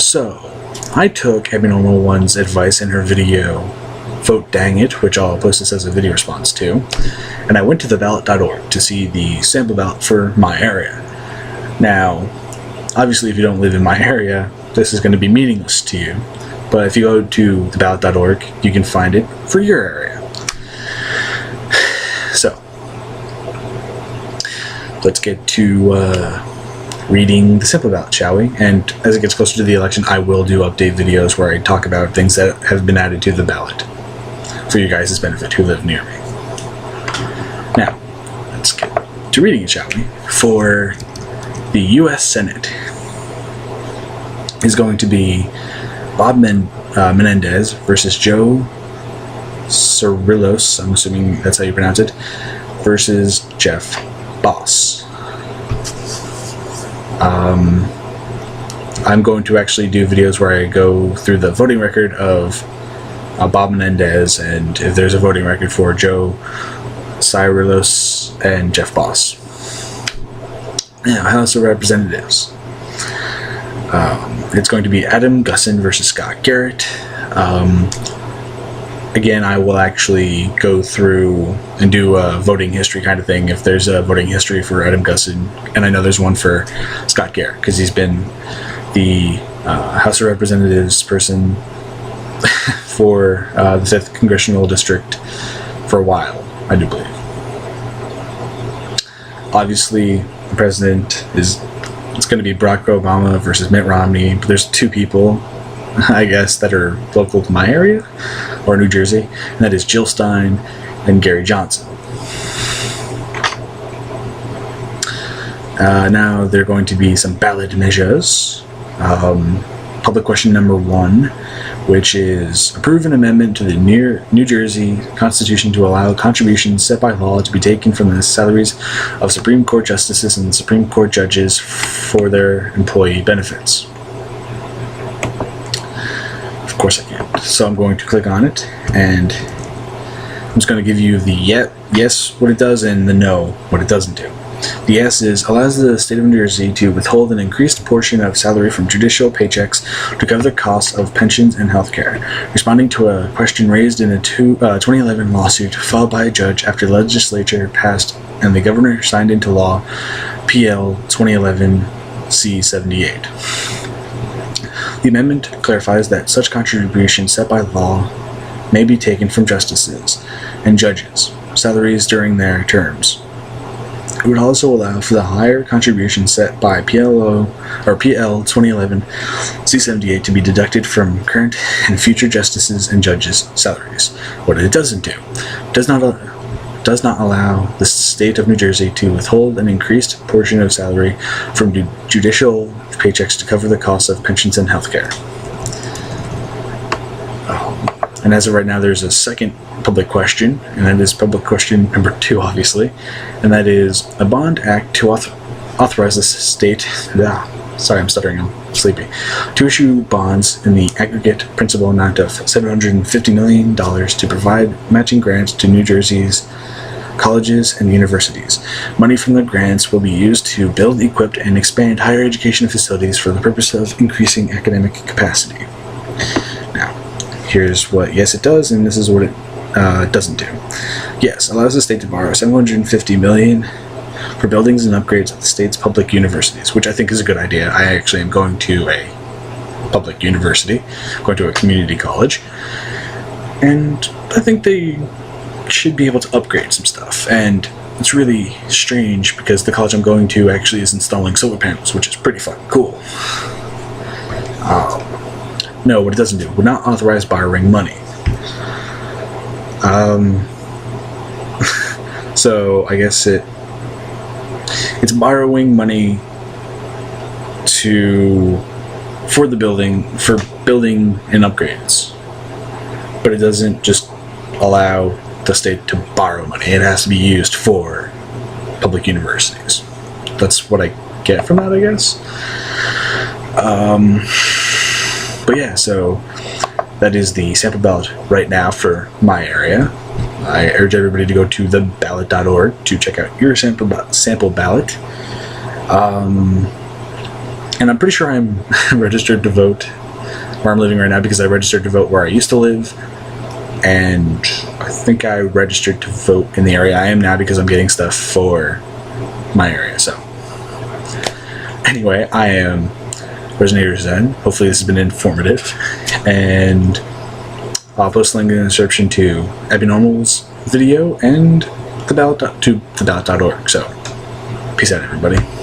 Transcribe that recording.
So, I took Abnormal One's advice in her video, Vote Dang It, which I'll post this as a video response to, and I went to the ballot.org to see the sample ballot for my area. Now, obviously if you don't live in my area, this is going to be meaningless to you, but if you go to the ballot.org, you can find it for your area. So, let's get to reading the sample ballot, shall we? And as it gets closer to the election, I will do update videos where I talk about things that have been added to the ballot for you guys' benefit who live near me. Now, let's get to reading it, shall we? For the U.S. Senate is going to be Bob Menendez versus Joe Cirillos, I'm assuming that's how you pronounce it, versus Jeff Boss. I'm going to actually do videos where I go through the voting record of Bob Menendez, and if there's a voting record for Joe Cirillos and Jeff Boss. Now, House of Representatives. It's going to be Adam Gussin versus Scott Garrett. Again, I will actually go through and do a voting history kind of thing if there's a voting history for Adam Gussin, and I know there's one for Scott Garrett because he's been the House of Representatives person for the 5th Congressional District for a while, I do believe. Obviously, the president it's going to be Barack Obama versus Mitt Romney, but there's two people, I guess, that are local to my area, or New Jersey, and that is Jill Stein and Gary Johnson. Now there are going to be some ballot measures. Public question number 1, which is approve an amendment to the New Jersey Constitution to allow contributions set by law to be taken from the salaries of Supreme Court justices and Supreme Court judges for their employee benefits. Of course I can. So I'm going to click on it, and I'm just going to give you the yes, what it does, and the no, what it doesn't do. The yes is allows the state of New Jersey to withhold an increased portion of salary from judicial paychecks to cover the costs of pensions and health care, responding to a question raised in a 2011 lawsuit filed by a judge after the legislature passed and the governor signed into law PL 2011 C-78. The amendment clarifies that such contributions set by law may be taken from justices and judges' salaries during their terms. It would also allow for the higher contribution set by PL 2011 C-78 to be deducted from current and future justices and judges' salaries. What it doesn't do does not allow the state of New Jersey to withhold an increased portion of salary from judicial paychecks to cover the costs of pensions and health care. And as of right now, there's a second public question, and that is public question number 2, obviously, and that is a bond act to authorize the state, sorry, I'm stuttering, I'm sleepy, to issue bonds in the aggregate principal amount of $750 million to provide matching grants to New Jersey's colleges and universities. Money from the grants will be used to build, equip, and expand higher education facilities for the purpose of increasing academic capacity. Now, here's what yes it does, and this is what it doesn't do. Yes, allows the state to borrow $750 million for buildings and upgrades at the state's public universities, which I think is a good idea. I actually am going to a public university, going to a community college, and I think they should be able to upgrade some stuff. And it's really strange because the college I'm going to actually is installing solar panels, which is pretty fucking cool. No, what it doesn't do, would not authorize borrowing money. So I guess it's borrowing money for building and upgrades, but it doesn't just allow the state to borrow money. It has to be used for public universities. That's what I get from that, I guess. But yeah, so that is the sample ballot right now for my area. I urge everybody to go to theballot.org to check out your sample ballot. And I'm pretty sure I'm registered to vote where I'm living right now because I registered to vote where I used to live. And I think I registered to vote in the area I am now because I'm getting stuff for my area. So anyway, I am Resonator Zen. Hopefully this has been informative. And I'll post a link in the description to Abnormal's video and the ballot.org. So peace out, everybody.